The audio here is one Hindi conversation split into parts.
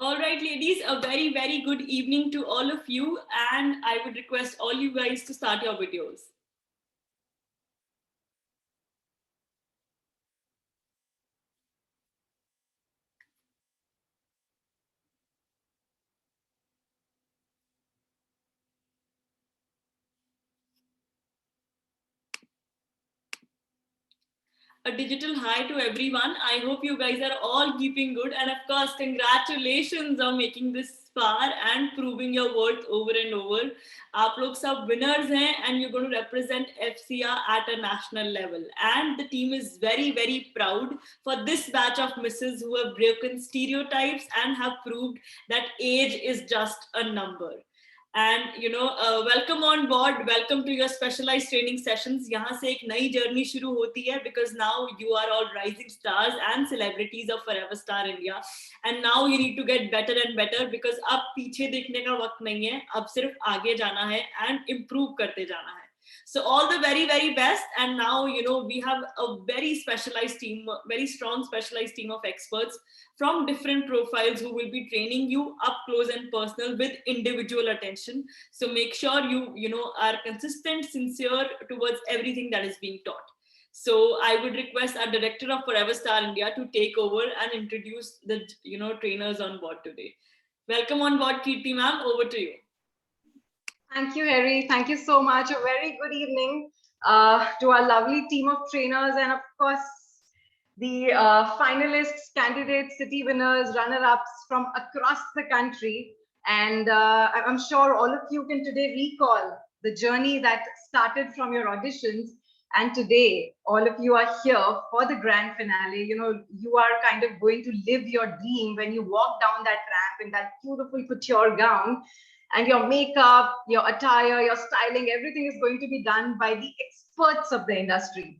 All right, ladies, a very, very good evening to all of you. And I would request all you guys to start your videos. A digital hi to everyone. I hope you guys are all keeping good. And of course, congratulations on making this far and proving your worth over and over. आप लोग सब winners हैं and you're going to represent FCR at a national level. And the team is very, very proud for this batch of misses who have broken stereotypes and have proved that age is just a number. And welcome on board, welcome to your specialized training sessions. यहाँ से एक नई जर्नी शुरू होती है because now you are all rising stars and celebrities of Forever Star India, and now you need to get better and better because अब पीछे देखने का वक्त नहीं है, अब सिर्फ आगे जाना है and improve करते जाना है. So all the very, very best. And now, we have a very specialized team, very strong specialized team of experts from different profiles who will be training you up close and personal with individual attention. So make sure you are consistent, sincere towards everything that is being taught. So I would request our director of Forever Star India to take over and introduce the, trainers on board today. Welcome on board, Kirti ma'am. Over to you. Thank you, Harry. Thank you so much. A very good evening to our lovely team of trainers and, of course, the finalists, candidates, city winners, runner-ups from across the country. And I'm sure all of you can today recall the journey that started from your auditions. And today, all of you are here for the grand finale. You are kind of going to live your dream when you walk down that ramp in that beautiful couture gown. And your makeup, your attire, your styling, everything is going to be done by the experts of the industry.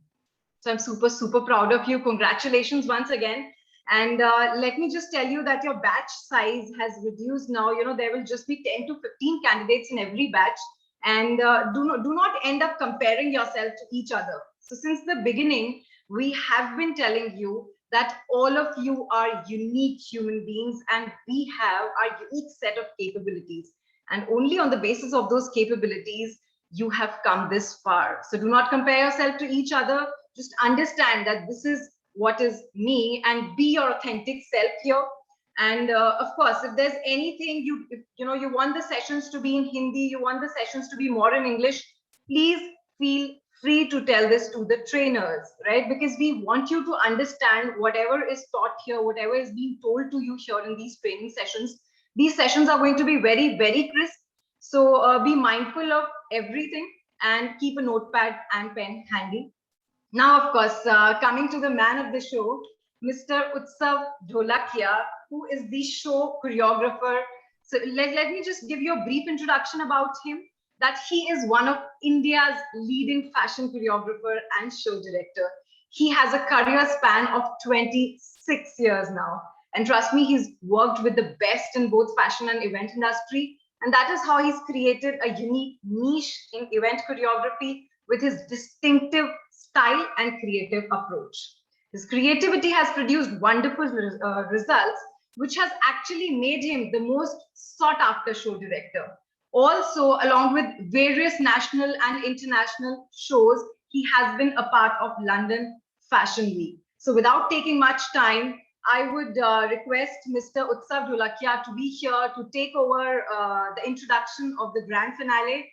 So I'm super, super proud of you. Congratulations once again. And let me just tell you that your batch size has reduced now. There will just be 10 to 15 candidates in every batch. And do not end up comparing yourself to each other. So since the beginning, we have been telling you that all of you are unique human beings and we have our unique set of capabilities. And only on the basis of those capabilities, you have come this far. So do not compare yourself to each other. Just understand that this is what is me and be your authentic self here. And of course, if there's anything you want the sessions to be in Hindi, you want the sessions to be more in English, please feel free to tell this to the trainers, right? Because we want you to understand whatever is taught here, whatever is being told to you here in these training sessions. These sessions are going to be very, very crisp. So be mindful of everything and keep a notepad and pen handy. Now, of course, coming to the man of the show, Mr. Utsav Dholakia, who is the show choreographer. So let me just give you a brief introduction about him, that he is one of India's leading fashion choreographer and show director. He has a career span of 26 years now. And trust me, he's worked with the best in both fashion and event industry. And that is how he's created a unique niche in event choreography with his distinctive style and creative approach. His creativity has produced wonderful results, which has actually made him the most sought after show director. Also, along with various national and international shows, he has been a part of London Fashion Week. So without taking much time, I would request Mr. Utsav Dholakia to be here to take over the introduction of the grand finale.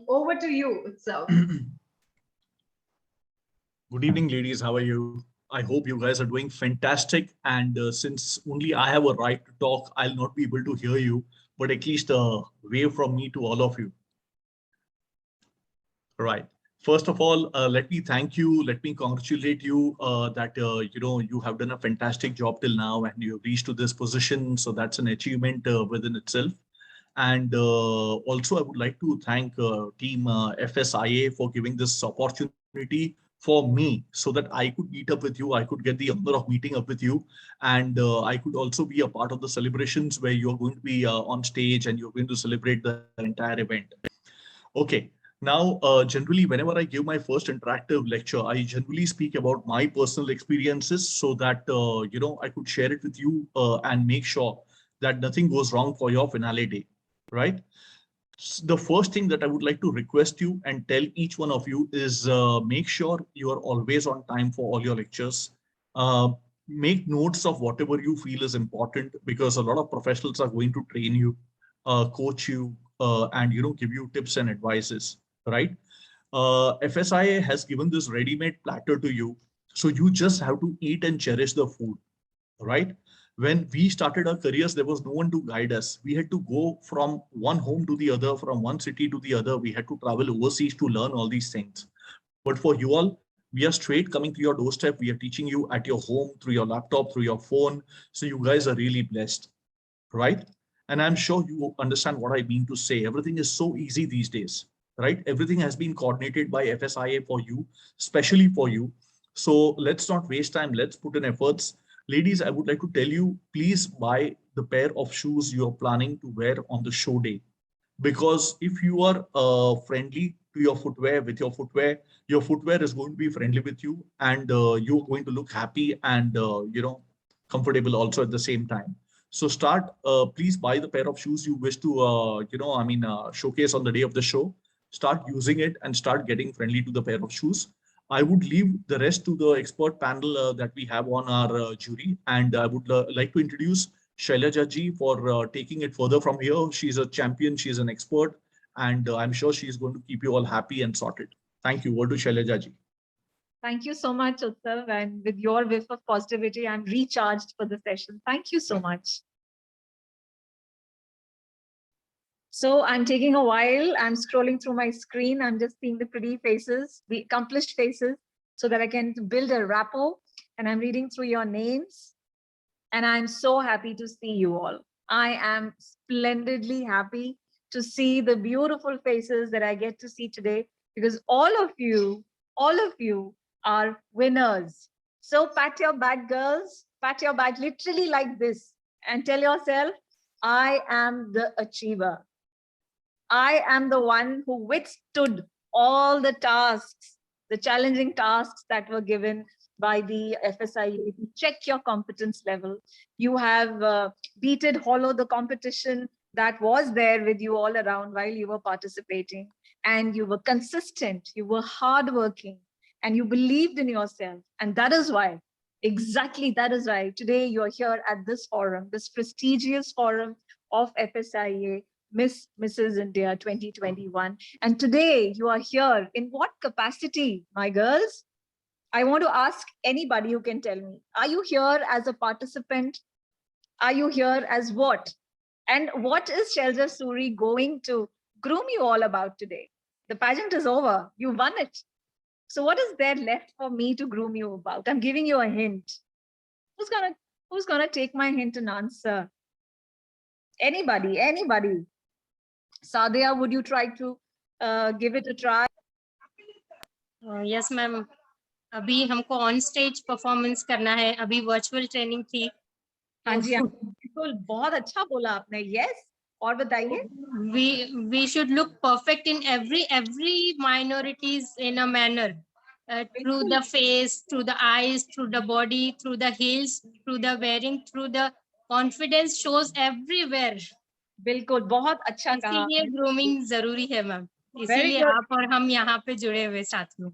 Over to you, Utsav. Good evening, ladies. How are you? I hope you guys are doing fantastic. And since only I have a right to talk, I'll not be able to hear you, but at least a wave from me to all of you. All right. First of all, let me thank you. Let me congratulate you that you have done a fantastic job till now and you have reached to this position. So that's an achievement within itself. And also, I would like to thank Team FSIA for giving this opportunity for me so that I could meet up with you. I could get the honor of meeting up with you, and I could also be a part of the celebrations where you're going to be on stage and you're going to celebrate the entire event. Okay. Now, generally, whenever I give my first interactive lecture, I generally speak about my personal experiences so that, I could share it with you and make sure that nothing goes wrong for your finale day, right? The first thing that I would like to request you and tell each one of you is make sure you are always on time for all your lectures. Uh, Make notes of whatever you feel is important, because a lot of professionals are going to train you, coach you, and give you tips and advices, right? FSIA has given this ready-made platter to you, so you just have to eat and cherish the food, right? When we started our careers, there was no one to guide us. We had to go from one home to the other, from one city to the other. We had to travel overseas to learn all these things. But for you all, we are straight coming to your doorstep. We are teaching you at your home, through your laptop, through your phone. So you guys are really blessed, right? And I'm sure you understand what I mean to say. Everything is so easy these days, right? Everything has been coordinated by FSIA for you, especially for you. So let's not waste time. Let's put in efforts. Ladies, I would like to tell you, please buy the pair of shoes you're planning to wear on the show day. Because if you are friendly to your footwear, with your footwear is going to be friendly with you, and you're going to look happy and comfortable also at the same time. So please buy the pair of shoes you wish to showcase on the day of the show. Start using it and start getting friendly to the pair of shoes. I would leave the rest to the expert panel that we have on our jury, and I would like to introduce Shailaja ji for taking it further from here. She's a champion, she's an expert, and I'm sure she's going to keep you all happy and sorted. Thank you. Over to Shailaja ji. Thank you so much, Utsav. And with your whiff of positivity, I'm recharged for the session. Thank you so much. So I'm taking a while. I'm scrolling through my screen. I'm just seeing the pretty faces, the accomplished faces, so that I can build a rapport. And I'm reading through your names. And I'm so happy to see you all. I am splendidly happy to see the beautiful faces that I get to see today, because all of you are winners. So pat your back, girls, pat your back literally like this, and tell yourself, I am the achiever. I am the one who withstood all the tasks, the challenging tasks that were given by the FSIA to check your competence level. You have beaten hollow the competition that was there with you all around while you were participating, and you were consistent, you were hardworking, and you believed in yourself. And that is why, exactly that is why today you are here at this forum, this prestigious forum of FSIA, Mrs. India 2021. And today you are here in what capacity, my girls? I want to ask anybody who can tell me, are you here as a participant? Are you here as what? And what is Shailja Suri going to groom you all about today? The pageant is over, you won it. So what is there left for me to groom you about? I'm giving you a hint. Who's gonna take my hint and answer? Anybody? Sadia, would you try to give it a try? Yes, ma'am. अभी हमको ऑन स्टेज परफॉर्मेंस करना है, अभी वर्चुअल ट्रेनिंग थी. हाँ जी, बिल्कुल, बहुत अच्छा बोला आपने. यस, और बताइए. We should look perfect in every minorities in a manner, through the face, through the eyes, through the body, through the heels, through the wearing, through the confidence shows everywhere. बिल्कुल, बहुत अच्छा कहा. इसलिए ग्रूमिंग जरूरी है मैम, इसीलिए आप और हम यहाँ पे जुड़े हुए साथ में.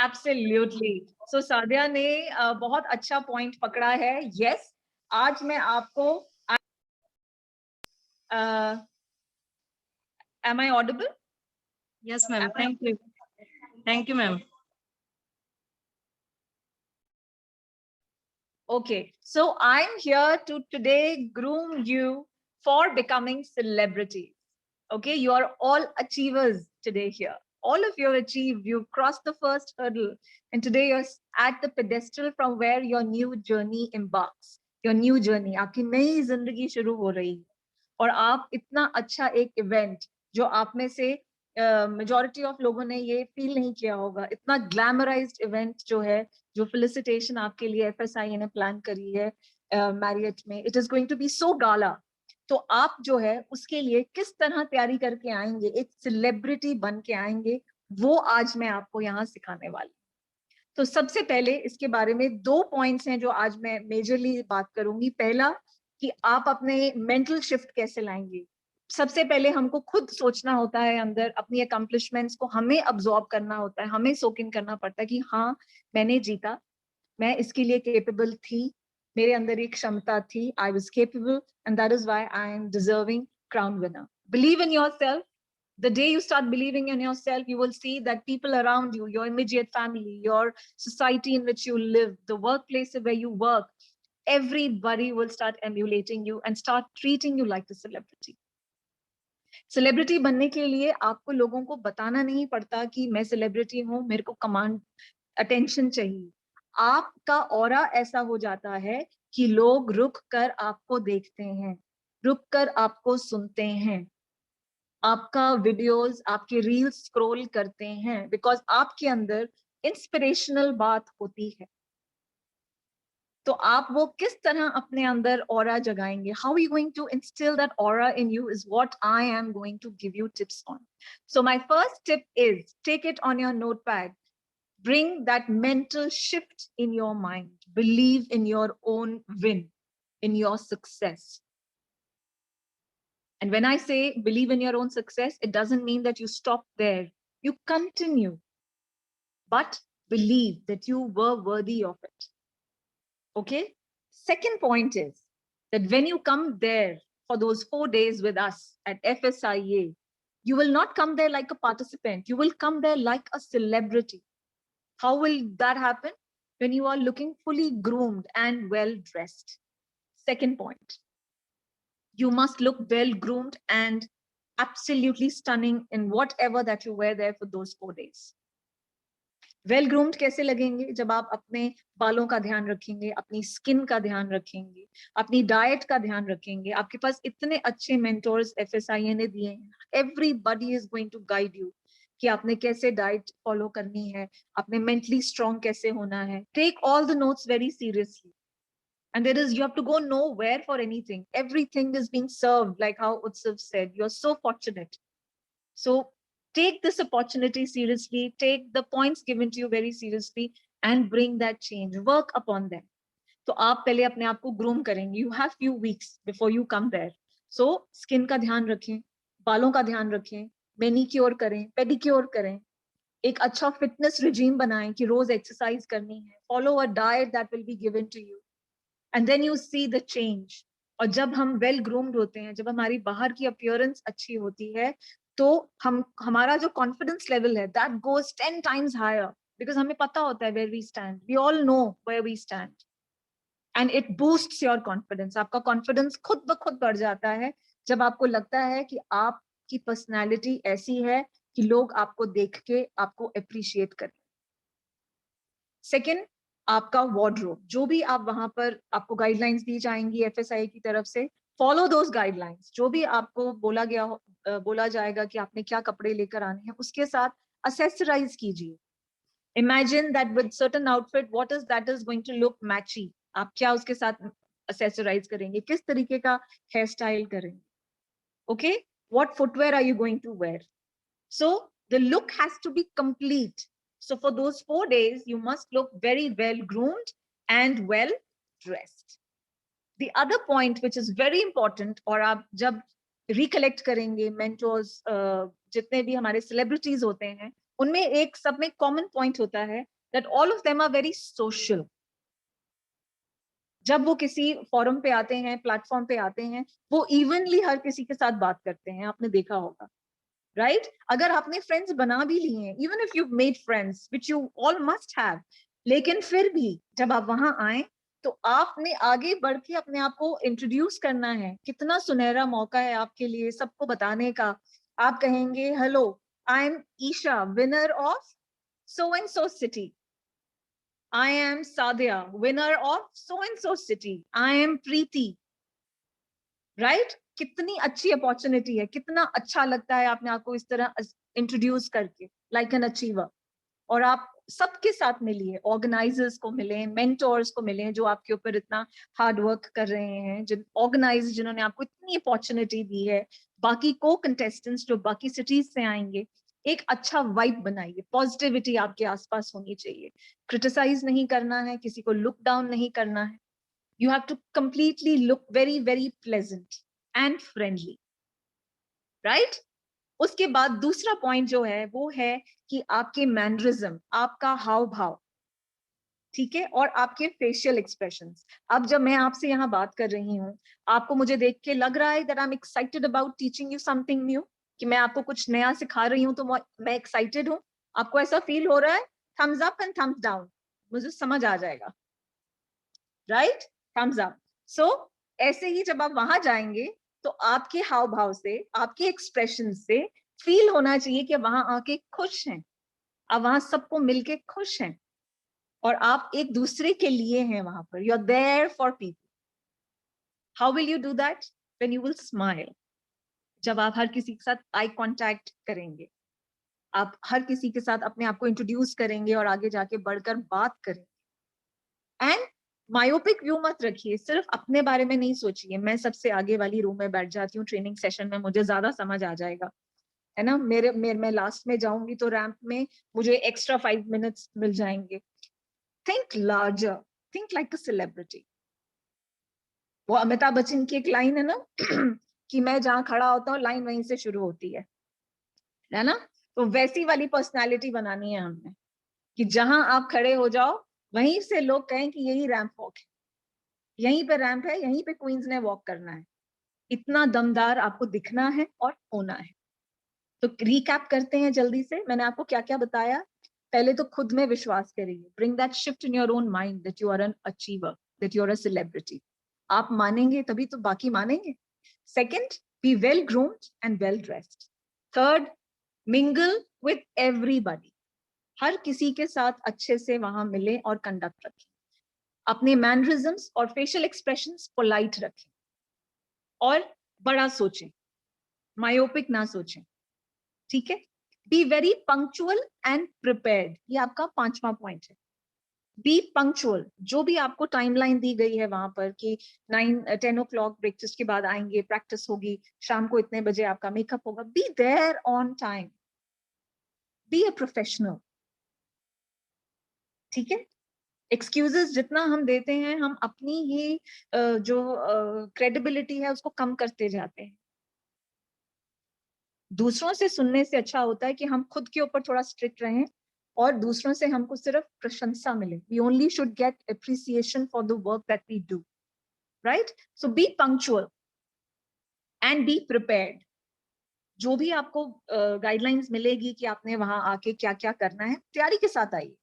Absolutely. So सादिया ने बहुत अच्छा पॉइंट पकड़ा है. Yes, आज मैं आपको am I audible? Yes, ma'am. Thank you, ma'am. Okay, so I'm here to today groom you for becoming celebrities. Okay, you are all achievers today here. All of you have achieved, you've crossed the first hurdle, and today you're at the pedestal from where your new journey embarks. Your new journey, आपकी नई जिंदगी शुरू हो रही है. और आप इतना अच्छा एक इवेंट जो आप में से मेजॉरिटी ऑफ लोगों ने ये फील नहीं किया होगा, इतना ग्लैमराइज्ड इवेंट जो है, जो फेलिसिटेशन आपके लिए FSIA ने प्लान करी है मैरियट में, it is going to be so gala. तो आप जो है उसके लिए किस तरह तैयारी करके आएंगे, एक सेलिब्रिटी बन के आएंगे, वो आज मैं आपको यहाँ सिखाने वाली. तो सबसे पहले इसके बारे में 2 पॉइंट्स हैं जो आज मैं मेजरली बात करूंगी. पहला कि आप अपने मेंटल शिफ्ट कैसे लाएंगे। सबसे पहले हमको खुद सोचना होता है, अंदर अपनी अकम्पलिशमेंट्स को हमें अब्सॉर्ब करना होता है, हमें सोक इन करना पड़ता है कि हाँ मैंने जीता, मैं इसके लिए केपेबल थी, मेरे अंदर एक क्षमता थी, I was capable and that is why I am deserving crown winner. Believe in yourself. The day you start believing in yourself, you will see that people around you, your immediate family, your society in which you live, the workplace where you work, everybody will start emulating you and start treating you like a celebrity. Celebrity बनने के लिए आपको लोगों को बताना नहीं पड़ता कि मैं सेलिब्रिटी हूं, मेरे को कमांड अटेंशन चाहिए। आपका ऑरा ऐसा हो जाता है कि लोग रुक कर आपको देखते हैं, रुक कर आपको सुनते हैं, आपका वीडियोस, आपके रील्स स्क्रॉल करते हैं, बिकॉज आपके अंदर इंस्पिरेशनल बात होती है। तो आप वो किस तरह अपने अंदर ऑरा जगाएंगे, how you going to instill that aura in you is what I am going to give you tips on. So my first tip is take it on your notepad, bring that mental shift in your mind, believe in your own win, in your success. And when I say believe in your own success, it doesn't mean that you stop there, you continue, but believe that you were worthy of it. Okay. Second point is that when you come there for those 4 days with us at FSIA, you will not come there like a participant, you will come there like a celebrity. How will that happen? When you are looking fully groomed and well dressed. Second point, you must look well groomed and absolutely stunning in whatever that you wear there for those 4 days. Well groomed कैसे लगेंगे? जब आप अपने बालों का ध्यान रखेंगे, अपनी स्किन का ध्यान रखेंगे, अपनी डाइट का ध्यान रखेंगे। आपके पास इतने अच्छे मेंटोर्स FSIA ने दिए हैं, everybody is going to guide you कि आपने कैसे डाइट फॉलो करनी है, आपने मेंटली स्ट्रॉन्ग कैसे होना है। Take all the notes very seriously, and there is, you have to go nowhere for anything, everything is being served like how Utsav said. You are so fortunate. So take this opportunity seriously, take the points given to you very seriously and bring that change, work upon them. तो आप पहले अपने आप को ग्रूम करेंगे, you have few weeks before you come there. So skin का ध्यान रखें, बालों का ध्यान रखें, मैनिक्योर करें, पेडिक्योर करें, एक अच्छा फिटनेस रिजीम बनाएं कि रोज एक्सरसाइज करनी है, follow a diet that will be given to you and then you see the change. और जब हम वेल ग्रूम्ड होते हैं, जब हमारी बाहर की अपीयरेंस अच्छी होती है, तो हमारा जो कॉन्फिडेंस लेवल है that goes 10 times higher because हमें पता होता है where we stand, we all know where we stand and it boosts your confidence. आपका कॉन्फिडेंस खुद ब खुद बढ़ जाता है जब आपको लगता है कि आपकी पर्सनालिटी ऐसी है कि लोग आपको देख के आपको अप्रिशिएट करें। सेकेंड, आपका वार्डरोब, जो भी आप वहां पर आपको गाइडलाइंस दी जाएंगी FSIA की तरफ से, फॉलो दोज गाइडलाइंस। जो भी आपको बोला जाएगा कि आपने क्या कपड़े लेकर आने हैं, उसके साथ असेसराइज कीजिए। Imagine that with certain outfit what is that is going to look matchy. आप क्या उसके साथ असेसराइज करेंगे, किस तरीके का हेयर स्टाइल करेंगे, okay, what footwear are you going to wear. So the look has to be complete. So for those 4 days, you must look very well groomed and well dressed. The other point which is very important, और आप जब recollect करेंगे mentors, जितने भी हमारे celebrities होते हैं, उनमें एक सब में common point होता है that all of them are very social. जब वो किसी forum पे आते हैं, platform पे आते हैं, वो evenly हर किसी के साथ बात करते हैं, आपने देखा होगा, right? अगर आपने friends बना भी लिए हैं, even if you've made friends, which you all must have, लेकिन फिर भी जब आप वहां आए तो आपने आगे बढ़ के अपने आप को इंट्रोड्यूस करना है। कितना सुनहरा मौका है आपके लिए सबको बताने का। आप कहेंगे, hello, I am Isha, winner of so and so city. I am Sadia, winner of so and so city. I am Preeti, right? कितनी अच्छी अपॉर्चुनिटी है, कितना अच्छा लगता है आपने आपको इस तरह इंट्रोड्यूस करके लाइक एन अचीवर। और आप सबके साथ मिलिए, ऑर्गेनाइजर्स को मिले, मेंटोर्स को मिले जो आपके ऊपर इतना हार्ड वर्क कर रहे हैं, जिन्होंने आपको इतनी अपॉर्चुनिटी दी है, बाकी को कंटेस्टेंट्स जो बाकी सिटीज से आएंगे। एक अच्छा वाइब बनाइए, पॉजिटिविटी आपके आसपास होनी चाहिए, क्रिटिसाइज नहीं करना है, किसी को लुक डाउन नहीं करना है, You have to completely look very, very pleasant and friendly, right? उसके बाद दूसरा पॉइंट जो है वो है कि आपके मैनरिज्म, आपका हाव भाव, ठीक है, और आपके फेशियल एक्सप्रेशंस. अब जब मैं आपसे यहाँ बात कर रही हूँ, आपको मुझे देख के लग रहा है that I'm excited about teaching you something new, कि मैं आपको कुछ नया सिखा रही हूँ तो मैं एक्साइटेड हूँ. आपको ऐसा फील हो रहा है? Thumbs up and thumbs down, मुझे समझ आ जाएगा, राइट? Thums up. सो ऐसे ही जब आप वहां जाएंगे तो आपके हाव भाव से, आपके एक्सप्रेशन से फील होना चाहिए कि वहां आके खुश हैं, आप वहां सबको मिलके खुश हैं और आप एक दूसरे के लिए हैं वहां पर. You are there for people. How will you do that? When you will smile. जब आप हर किसी के साथ आई कांटेक्ट करेंगे, आप हर किसी के साथ अपने आप को इंट्रोड्यूस करेंगे और आगे जाके बढ़कर बात करेंगे. एंड मायोपिक व्यू मत रखिए, सिर्फ अपने बारे में नहीं सोचिए मैं सबसे आगे वाली रूम में बैठ जाती हूँ ट्रेनिंग सेशन में, मुझे ज्यादा समझ आ जाएगा, है ना, मैं लास्ट में जाऊंगी तो रैंप में मुझे एक्स्ट्रा 5 मिनट्स मिल जाएंगे. Think larger, think like a celebrity. वो अमिताभ बच्चन की एक लाइन है ना कि मैं जहां खड़ा होता हूँ लाइन वहीं से शुरू होती है ना? तो वैसी वाली पर्सनालिटी बनानी है हमने कि जहां आप खड़े हो जाओ वहीं से लोग कहें कि यही रैंप वॉक है, यहीं पे रैंप है, यहीं पे क्वींस ने वॉक करना है. इतना दमदार आपको दिखना है और होना है. तो रिकैप करते हैं जल्दी से, मैंने आपको क्या क्या बताया. पहले तो खुद में विश्वास करिए, bring that shift in your own mind that you are an achiever, that you are a celebrity. आप मानेंगे तभी तो बाकी मानेंगे. Second, be well groomed and well dressed. Third, mingle with everybody. हर किसी के साथ अच्छे से वहां मिले और कंडक्ट रखें. अपने मैनरिज्म्स और फेशियल एक्सप्रेशंस पोलाइट रखें और बड़ा सोचें, मायोपिक ना सोचें, ठीक है? Be very punctual and prepared. ये आपका 5वां पॉइंट है. B punctual. जो भी आपको टाइमलाइन दी गई है वहां पर कि 9-10 ओ क्लॉक ब्रेकफास्ट के बाद आएंगे, प्रैक्टिस होगी, शाम को इतने बजे आपका मेकअप होगा, be there on time. Be a professional, ठीक है? एक्सक्यूजेस जितना हम देते हैं, हम अपनी ही जो क्रेडिबिलिटी है उसको कम करते जाते हैं. दूसरों से सुनने से अच्छा होता है कि हम खुद के ऊपर थोड़ा स्ट्रिक्ट रहें और दूसरों से हमको सिर्फ प्रशंसा मिले. We only should get appreciation for the work that we do, right? So be punctual and be prepared. जो भी आपको गाइडलाइंस मिलेगी कि आपने वहां आके क्या क्या करना है, तैयारी के साथ आइए.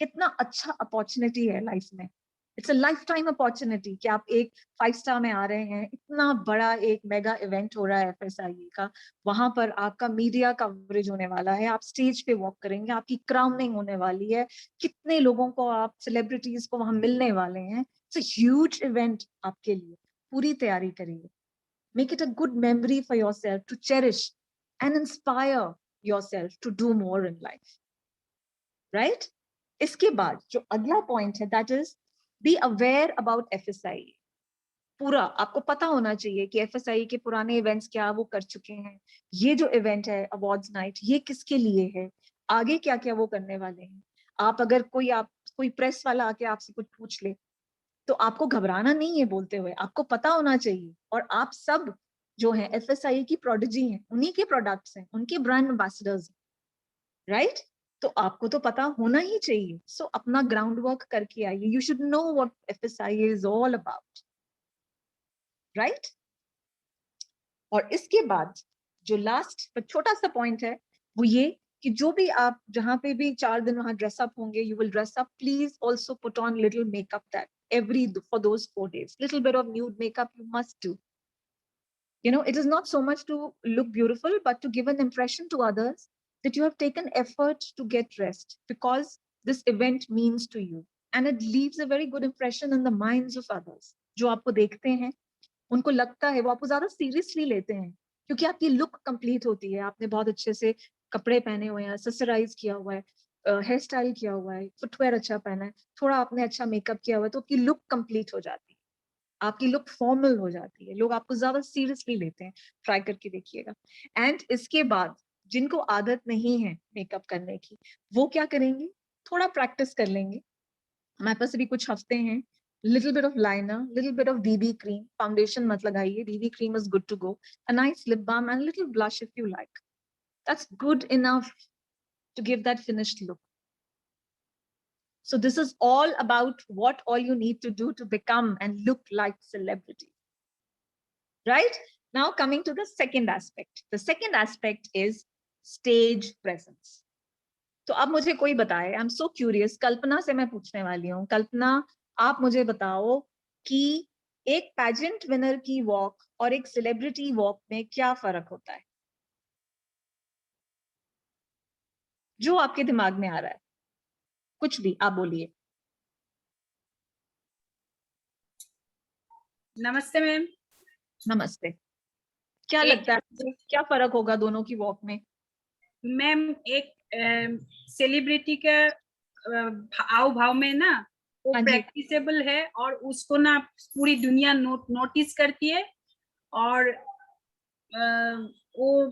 कितना अच्छा अपॉर्चुनिटी है लाइफ में. It's a life time opportunity कि आप एक 5 स्टार में आ रहे हैं, इतना बड़ा एक मेगा इवेंट हो रहा है FSIE का, वहां पर आपका मीडिया कवरेज होने वाला है, आप स्टेज पे वॉक करेंगे, आपकी क्राउनिंग होने वाली है, कितने लोगों को, आप सेलिब्रिटीज को वहां मिलने वाले हैं. इट्स अ ह्यूज इवेंट आपके लिए. पूरी तैयारी करिए. Make it a good memory for yourself to cherish and inspire yourself to do more in life, right? इसके बाद जो अगला पॉइंट है that is be aware about FSIE. पूरा आपको पता होना चाहिए कि FSIE के पुराने इवेंट्स क्या वो कर चुके हैं, ये जो इवेंट है अवार्ड्स नाइट ये किसके लिए है, आगे क्या क्या वो करने वाले हैं. आप अगर कोई प्रेस वाला आके आपसे कुछ पूछ ले तो आपको घबराना नहीं है बोलते हुए, आपको पता होना चाहिए. और आप सब जो है FSIE की प्रोडिजी हैं, उन्हीं के प्रोडक्ट्स हैं, उनके ब्रांड एम्बेसडर्स, राइट? तो आपको तो पता होना ही चाहिए. सो अपना ग्राउंड वर्क करके आइए. You should know what FSIE is all about, right? और इसके बाद जो लास्ट पर छोटा सा पॉइंट है वो ये कि जो भी आप जहां पे भी 4 दिन वहां ड्रेसअप होंगे, you will dress up, please also put on little makeup that every for those 4 days. Little bit of nude makeup you must do. You know, it is not so much to look beautiful, but to give an impression to others that you have taken effort to get dressed because this event means to you. And it leaves a very good impression in the minds of others. जो आपको देखते हैं, उनको लगता है, वो आपको ज्यादा सीरियसली लेते हैं क्योंकि आपकी लुक कंप्लीट होती है. आपने बहुत अच्छे से कपड़े पहने हुए हैं, एक्सेसराइज किया हुआ है, हेयर स्टाइल किया हुआ है, फुटवेयर अच्छा पहना है, थोड़ा आपने अच्छा मेकअप किया हुआ है, तो आपकी लुक कंप्लीट हो जाती है, आपकी लुक फॉर्मल हो जाती है, लोग आपको ज्यादा सीरियसली लेते हैं. ट्राई करके देखिएगा. एंड इसके बाद जिनको आदत नहीं है मेकअप करने की, वो क्या करेंगे, थोड़ा प्रैक्टिस कर लेंगे. हमारे पास अभी कुछ हफ्ते हैं little bit of liner, little bit of BB cream. Foundation mat lagaiye, BB cream is good to go. A nice lip balm and a little blush if you like. That's good enough to give that finished look. So this is all about what all you need to do to become and look like celebrity. Right? Now coming to the second aspect. The second aspect is stage presence. तो अब मुझे कोई बताए, आई एम सो क्यूरियस, कल्पना से मैं पूछने वाली हूँ. कल्पना, आप मुझे बताओ कि एक पैजेंट विनर की वॉक और एक सेलिब्रिटी वॉक में क्या फर्क होता है, जो आपके दिमाग में आ रहा है, कुछ भी आप बोलिए. नमस्ते मैम. नमस्ते. क्या लगता है क्या फर्क होगा दोनों की वॉक में? मैम एक सेलिब्रिटी के हाव भाव में ना वो हाँ जी. प्रैक्टिसेबल है और उसको ना पूरी दुनिया नोटिस करती है और वो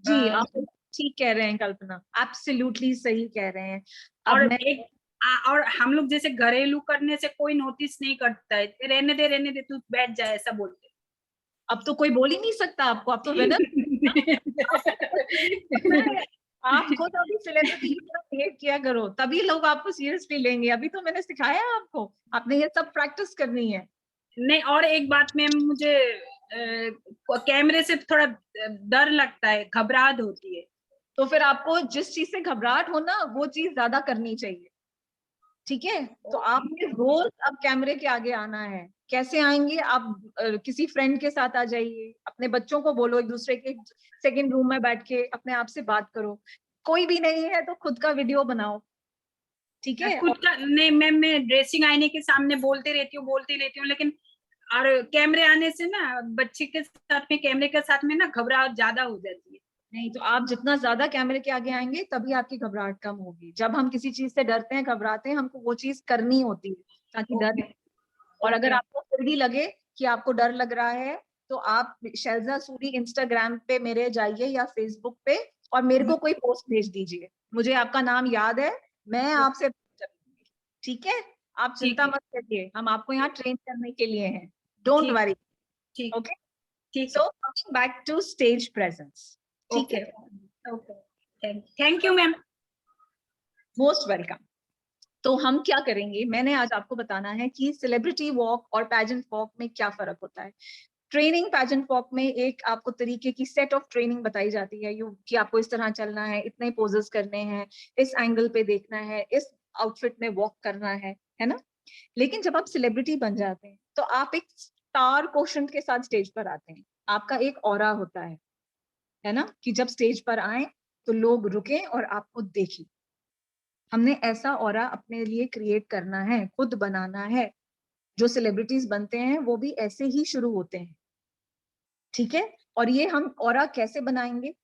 जी आप ठीक कह रहे हैं कल्पना, एब्सोल्युटली सही कह रहे हैं. अब और मैं और हम लोग जैसे घरेलू करने से कोई नोटिस नहीं करता है, रहने दे तू बैठ जाए ऐसा बोलते. अब तो कोई बोल ही नहीं सकता आपको, अब तो विनर आप खुद अभी सेलिब्रिटी की तरह बिहेव किया करो, तभी लोग आपको सीरियसली लेंगे. अभी तो मैंने सिखाया आपको, आपने ये सब प्रैक्टिस करनी है. नहीं, और एक बात मैम, मुझे कैमरे से थोड़ा डर लगता है, घबराहट होती है. तो फिर आपको जिस चीज से घबराहट हो ना वो चीज ज्यादा करनी चाहिए. ठीक है, तो आपने रोज अब कैमरे के आगे आना है. कैसे आएंगे आप? किसी फ्रेंड के साथ आ जाइए, अपने बच्चों को बोलो एक दूसरे के सेकंड रूम में बैठ के अपने आप से बात करो. कोई भी नहीं है तो खुद का वीडियो बनाओ. ठीक है, खुद का नहीं मैम, मैं ड्रेसिंग आईने के सामने बोलती रहती हूँ, लेकिन और कैमरे आने से ना बच्चे के साथ में, कैमरे के साथ में ना घबराहट ज्यादा हो जाती है. नहीं तो आप जितना ज्यादा कैमरे के आगे आएंगे तभी आपकी घबराहट कम होगी. जब हम किसी चीज से डरते हैं, घबराते हैं, हमको वो चीज करनी होती है ताकि डर. और अगर आपको फिर भी लगे कि आपको डर लग रहा है तो आप शैलजा सूरी इंस्टाग्राम पे मेरे जाइए या फेसबुक पे और मेरे को कोई पोस्ट भेज दीजिए. मुझे आपका नाम याद है, मैं आपसे ठीक है. आप चिंता मत करिए, हम आपको यहाँ ट्रेन करने के लिए हैं. Don't worry. ठीक. ओके, ठीक. So coming back to stage presence. ठीक है, okay, thank you ma'am. Most welcome. तो हम क्या करेंगे, मैंने आज आपको बताना है कि सेलिब्रिटी वॉक और पैजेंट वॉक में क्या फर्क होता है. ट्रेनिंग पैजेंट वॉक में एक आपको तरीके की सेट ऑफ ट्रेनिंग बताई जाती है कि आपको इस तरह चलना है, इतने पोजेस करने हैं, इस एंगल पे देखना है, इस आउटफिट में वॉक करना है ना. लेकिन जब आप सेलिब्रिटी बन जाते हैं तो आप एक स्टार क्वोशंट के साथ स्टेज पर आते हैं. आपका एक ऑरा होता है ना, कि जब स्टेज पर आए तो लोग रुके और आपको देखें. हमने ऐसा ऑरा अपने लिए क्रिएट करना है, खुद बनाना है. जो सेलिब्रिटीज बनते हैं वो भी ऐसे ही शुरू होते हैं. ठीक है, और ये हम ऑरा कैसे बनाएंगे?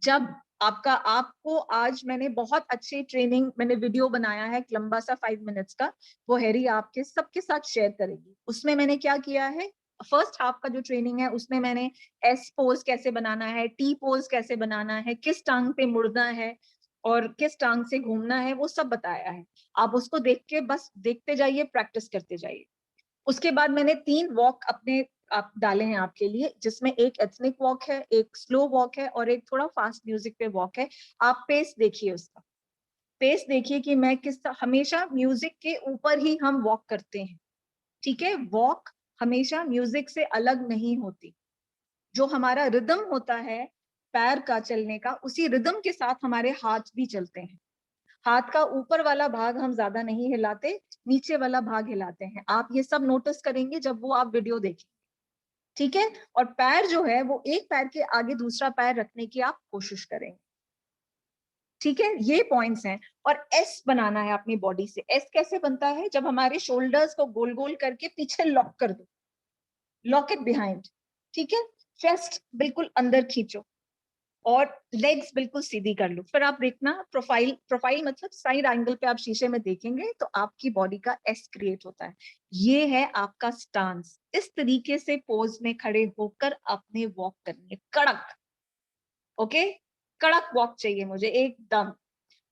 जब आपको आज मैंने बहुत अच्छी ट्रेनिंग, मैंने वीडियो बनाया है लंबा सा 5 मिनट्स का, वो हैरी आपके सबके साथ शेयर करेगी. उसमें मैंने क्या किया है, फर्स्ट हाफ का जो ट्रेनिंग है उसमें मैंने एस पोज कैसे बनाना है, टी पोज कैसे बनाना है, किस टांग पे मुड़ना है और किस टांग से घूमना है, वो सब बताया है. आप उसको देख के बस देखते जाइए, प्रैक्टिस करते जाइए. उसके बाद मैंने 3 वॉक अपने आप डाले हैं आपके लिए, जिसमें एक एथनिक वॉक है, एक स्लो वॉक है और एक थोड़ा फास्ट म्यूजिक पे वॉक है. आप पेस देखिए, उसका पेस देखिए कि मैं हमेशा म्यूजिक के ऊपर ही हम वॉक करते हैं. ठीक है, वॉक हमेशा म्यूजिक से अलग नहीं होती. जो हमारा रिदम होता है पैर का चलने का, उसी रिदम के साथ हमारे हाथ भी चलते हैं. हाथ का ऊपर वाला भाग हम ज्यादा नहीं हिलाते, नीचे वाला भाग हिलाते हैं. आप ये सब नोटिस करेंगे जब वो आप वीडियो देखेंगे. ठीक है, और पैर जो है वो एक पैर के आगे दूसरा पैर रखने की आप कोशिश करेंगे. ठीक है, ये पॉइंट्स हैं. और एस बनाना है अपनी बॉडी से. एस कैसे बनता है? जब हमारे शोल्डर्स को गोल गोल करके पीछे लॉक कर दो, लॉक इट बिहाइंड. ठीक है, चेस्ट बिल्कुल अंदर खींचो और लेग्स बिल्कुल सीधी कर लो. फिर आप देखना प्रोफाइल मतलब साइड एंगल पे आप शीशे में देखेंगे तो आपकी बॉडी का एस क्रिएट होता है. ये है आपका स्टांस. इस तरीके से पोज में खड़े होकर आपने वॉक करनी है, कड़क. ओके, कड़क वॉक चाहिए मुझे एकदम.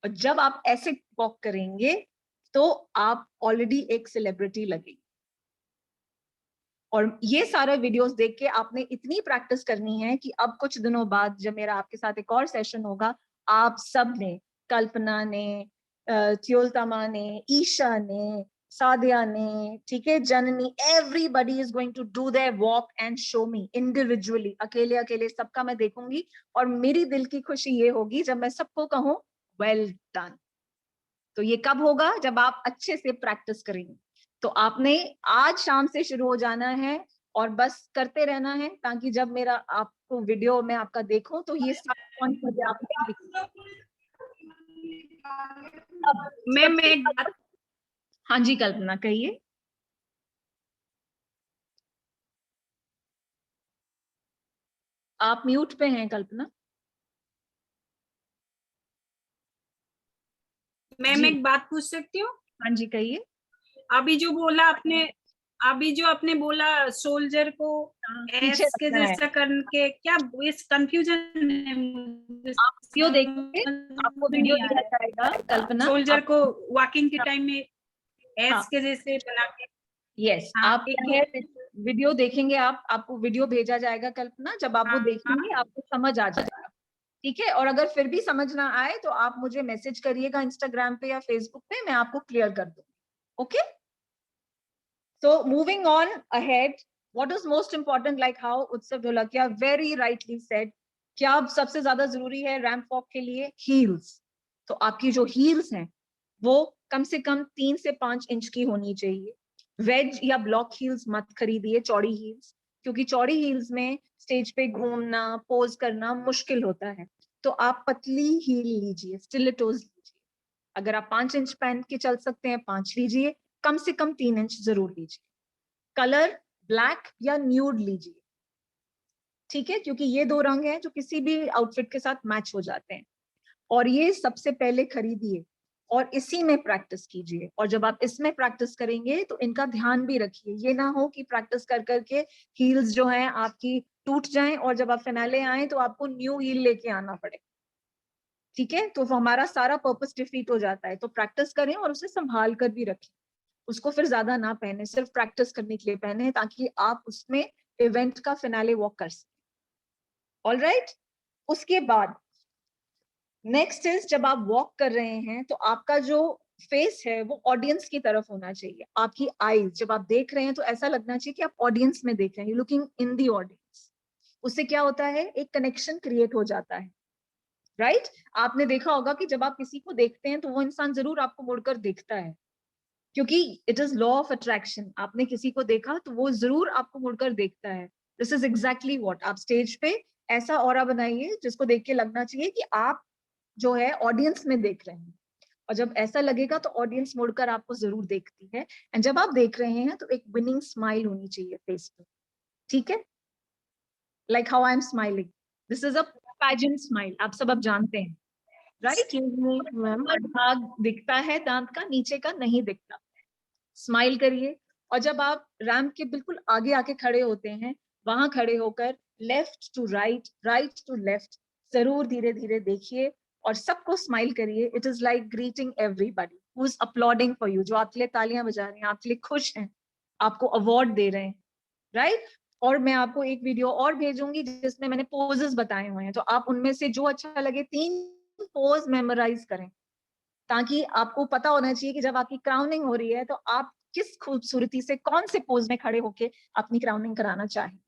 और जब आप ऐसे वॉक करेंगे तो आप ऑलरेडी एक सेलिब्रिटी लगेंगे। और ये सारा वीडियोस देख के आपने इतनी प्रैक्टिस करनी है कि अब कुछ दिनों बाद जब मेरा आपके साथ एक और सेशन होगा, आप सब ने, कल्पना ने, त्योलतमा ने, ईशा ने, सादिया ने, ठीक है, Janani, everybody is going to do their walk and show me individually, अकेले अकेले सबका मैं देखूंगी। और मेरी दिल की खुशी ये होगी जब मैं सबको कहूँ वेल डन। तो ये कब होगा? जब आप अच्छे से प्रैक्टिस करेंगे। तो आपने आज शाम से शुरू हो जाना है और बस करते रहना है, ताकि जब मेरा आपको वीडियो में आपका देखूं तो ये सब पॉइंट मुझे आपको दिखे। मैम एक बात, हाँ जी कल्पना कहिए। आप म्यूट पे हैं कल्पना। मैम जी। एक बात पूछ सकती हूँ? हाँ जी कहिए। अभी जो बोला आपने, अभी जो आपने बोला सोल्जर को पीछे एस के रखना है। जैसा करके, क्या इस कंफ्यूजन है मुझे, आप वीडियो देखेंगे, आपको समझ वीडियो नहीं आ दिया रहा जाएगा है। कल्पना। सोल्जर आप, को वॉकिंग के टाइम में हाँ, एस के जैसे बना के, यस, हाँ, आप एक क्या है, वीडियो देखेंगे आप, आपको वीडियो भेजा जाएगा कल्पना। जब आप वो हाँ, देखेंगे आपको समझ आ जाएगा, ठीक है। और अगर फिर भी समझ ना आए तो आप मुझे मैसेज करिएगा इंस्टाग्राम पे या फेसबुक पे, मैं आपको क्लियर कर दूंगी। Okay, so moving on ahead, what is most important, like how उत्सव ढोलकिया very rightly said, क्या अब सबसे ज्यादा जरूरी है रैंप वॉक के लिए? हील्स। तो आपकी जो हील्स हैं वो कम से कम 3 से 5 इंच की होनी चाहिए। वेज या ब्लॉक हील्स मत खरीदिए, चौड़ी हील्स, क्योंकि चौड़ी हील्स में स्टेज पे घूमना, पोज करना मुश्किल होता है। तो आप पतली हील लीजिए, स्टिलेटोज लीजिए। अगर आप 5 इंच पहन के चल सकते हैं 5 लीजिए, कम से कम 3 इंच जरूर लीजिए। कलर ब्लैक या न्यूड लीजिए, ठीक है, क्योंकि ये 2 रंग हैं जो किसी भी आउटफिट के साथ मैच हो जाते हैं। और ये सबसे पहले खरीदिए और इसी में प्रैक्टिस कीजिए। और जब आप इसमें प्रैक्टिस करेंगे तो इनका ध्यान भी रखिए, ये ना हो कि प्रैक्टिस कर करके हील्स जो हैं आपकी टूट जाएं और जब आप फिनाले आए तो आपको न्यू हील लेके आना पड़े, ठीक है। तो हमारा सारा पर्पस डिफीट हो जाता है। तो प्रैक्टिस करें और उसे संभाल कर भी रखें, उसको फिर ज्यादा ना पहने, सिर्फ प्रैक्टिस करने के लिए पहने, ताकि आप उसमें इवेंट का फिनाले वॉक कर सकें। ऑल राइट, उसके बाद नेक्स्ट इज, जब आप वॉक कर रहे हैं तो आपका जो फेस है वो ऑडियंस की तरफ होना चाहिए। आपकी आईज जब आप देख रहे हैं तो ऐसा लगना चाहिए कि आप ऑडियंस में देख रहे हैं, लुकिंग इन दी ऑडियंस। उससे क्या होता है, एक कनेक्शन क्रिएट हो जाता है, राइट। आपने देखा होगा कि जब आप किसी को देखते हैं तो वो इंसान जरूर आपको मुड़कर देखता है, क्योंकि it is law of attraction. आपने किसी को देखा तो वो जरूर आपको मुड़कर देखता है। दिस इज एग्जैक्टली व्हाट, आप स्टेज पे ऐसा ऑरा बनाइए जिसको देख के लगना चाहिए कि आप जो है ऑडियंस में देख रहे हैं। और जब ऐसा लगेगा तो ऑडियंस मुड़कर आपको जरूर देखती है। एंड जब आप देख रहे हैं तो एक विनिंग स्माइल होनी चाहिए फेस पे, ठीक है, like how I am smiling. This is a pageant smile, आप सब अब जानते हैं, राइट। Excuse me, ma'am. भाग दिखता है दांत का, नीचे का नहीं दिखता। स्माइल करिए। और जब आप रैंप के बिल्कुल आगे आके खड़े होते हैं, वहां खड़े होकर left to right, right to left जरूर धीरे धीरे देखिए और सबको स्माइल करिए। It is like greeting everybody who is uploading for you, जो आपके लिए तालियां बजा रहे हैं, आपके लिए खुश हैं, आपको अवार्ड दे रहे हैं, राइट। और मैं आपको एक वीडियो और भेजूंगी जिसमें मैंने पोजेस बताए हुए हैं, तो आप उनमें से जो अच्छा लगे 3 पोज मेमोराइज करें, ताकि आपको पता होना चाहिए कि जब आपकी क्राउनिंग हो रही है तो आप किस खूबसूरती से कौन से पोज में खड़े होके अपनी क्राउनिंग कराना चाहें।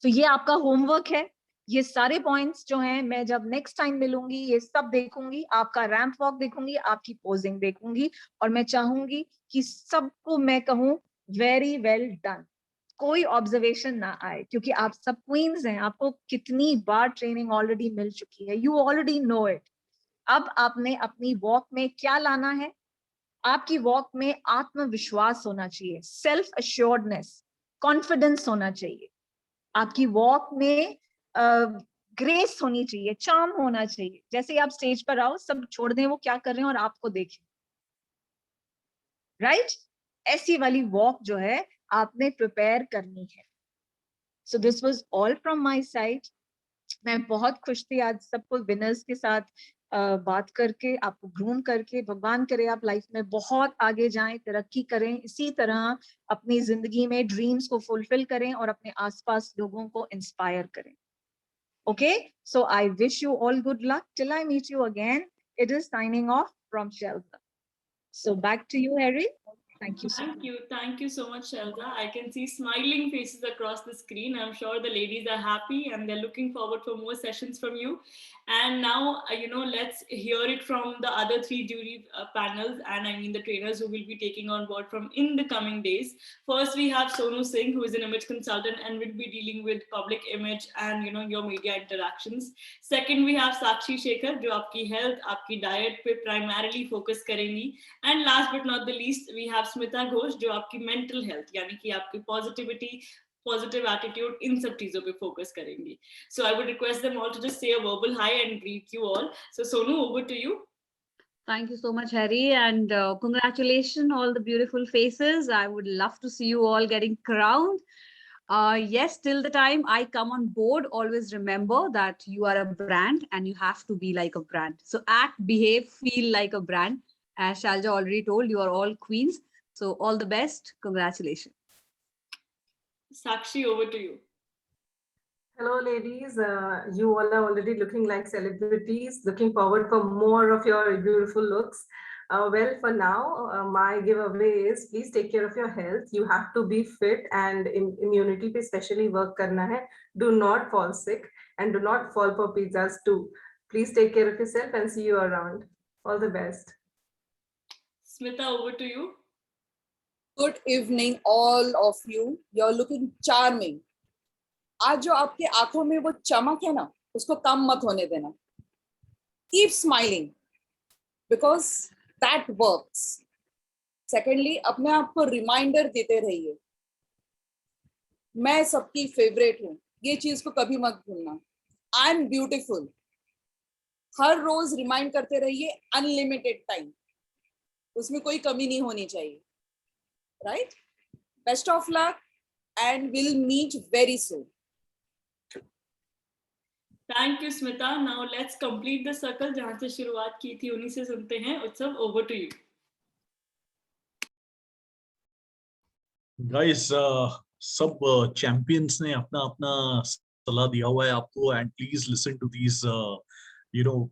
तो ये आपका होमवर्क है। ये सारे पॉइंट्स जो हैं मैं जब नेक्स्ट टाइम मिलूंगी ये सब देखूंगी, आपका रैंप वॉक देखूंगी, आपकी पोजिंग देखूंगी, और मैं चाहूंगी कि सबको मैं कहूं वेरी वेल डन, कोई ऑब्जर्वेशन ना आए, क्योंकि आप सब क्वींस हैं, आपको कितनी बार ट्रेनिंग ऑलरेडी मिल चुकी है, यू ऑलरेडी नो इट। अब आपने अपनी वॉक में क्या लाना है, आपकी वॉक में आत्मविश्वास होना चाहिए, सेल्फ अश्योर्डनेस, कॉन्फिडेंस होना चाहिए। आपकी वॉक में ग्रेस होनी चाहिए, चार्म होना चाहिए। जैसे ही आप स्टेज पर आओ सब छोड़ दें वो क्या कर रहे हैं और आपको देखें, राइट। ऐसी वाली वॉक जो है आपने प्रिपेयर करनी है। So this was all from my side. मैं बहुत खुश थी आज सबको विनर्स के साथ बात करके, आपको ग्रूम करके, भगवान करे आप लाइफ में बहुत आगे जाएं, तरक्की करें, इसी तरह अपनी जिंदगी में ड्रीम्स को फुलफिल करें और अपने आसपास लोगों को इंस्पायर करें. Okay, so I wish you all good luck till I meet you again. It is signing off from Shelter. So back to you, Harry. Thank you so much. Thank you so much, Shelza. I can see smiling faces across the screen. I'm sure the ladies are happy and they're looking forward for more sessions from you. And now, let's hear it from the other 3 jury panels, and I mean the trainers who will be taking on board from in the coming days. First, we have Sonu Singh, who is an image consultant and will be dealing with public image and your media interactions. Second, we have Sakshi Shekhar, जो आपकी health, आपकी diet पे primarily focus करेंगी. And last but not the least, we have Smita Ghosh, जो आपकी mental health, यानी कि आपकी positivity, positive attitude, इन सब चीजों पे focus करेंगी. So I would request them all to just say a verbal hi and greet you all. So Sonu, over to you. Thank you so much, Harry, and congratulations, all the beautiful faces. I would love to see you all getting crowned. Yes, till the time I come on board, always remember that you are a brand and you have to be like a brand. So act, behave, feel like a brand. As Shalja already told, you are all queens. So all the best. Congratulations. Sakshi, over to you. Hello, ladies. You all are already looking like celebrities. Looking forward for more of your beautiful looks. Well, for now, my giveaway is please take care of your health. You have to be fit, and in immunity pe especially work karna hai. Do not fall sick and do not fall for pizzas too. Please take care of yourself and see you around. All the best. Smita, over to you. Good evening, all of you. You're looking charming. आज जो आपके आंखों में वो चमक है ना, उसको कम मत होने देना. Keep smiling because that works. Secondly, अपने आप को रिमाइंडर देते रहिए, मैं सबकी फेवरेट हूँ. ये चीज को कभी मत भूलना. I am beautiful. हर रोज रिमाइंड करते रहिए. अनलिमिटेड टाइम, उसमें कोई कमी नहीं होनी चाहिए. Right? Best of luck and we'll meet very soon. Thank you, Smita. Now let's complete the circle. जहाँ से शुरुआत की थी उन्हीं से सुनते हैं. उत्सव, over to you. Guys, सब champions ने अपना अपना सलाह दिया हुआ है आपको, and please listen to these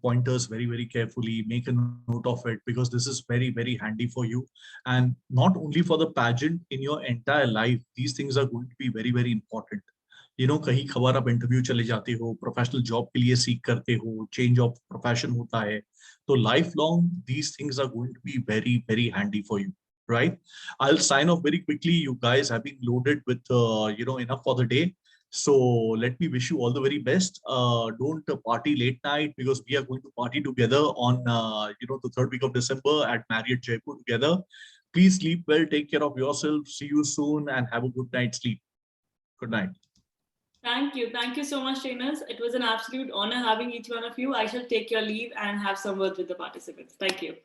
pointers very, very carefully. Make a note of it because this is very, very handy for you, and not only for the pageant, in your entire life these things are going to be very, very important. कहीं खबर आप इंटरव्यू चले जाते हो, प्रोफेशनल जॉब के लिए सीख करते हो, चेंज ऑफ प्रोफेशन होता है, तो life long these things are going to be very, very handy for you, right? I'll sign off very quickly. You guys have been loaded with enough for the day. So let me wish you all the very best. Don't party late night because we are going to party together on the 3rd week of December at Marriott Jaipur together. Please sleep well, take care of yourself. See you soon and have a good night's sleep. Good night. Thank you so much, trainers. It was an absolute honor having each one of you. I shall take your leave and have some words with the participants. Thank you.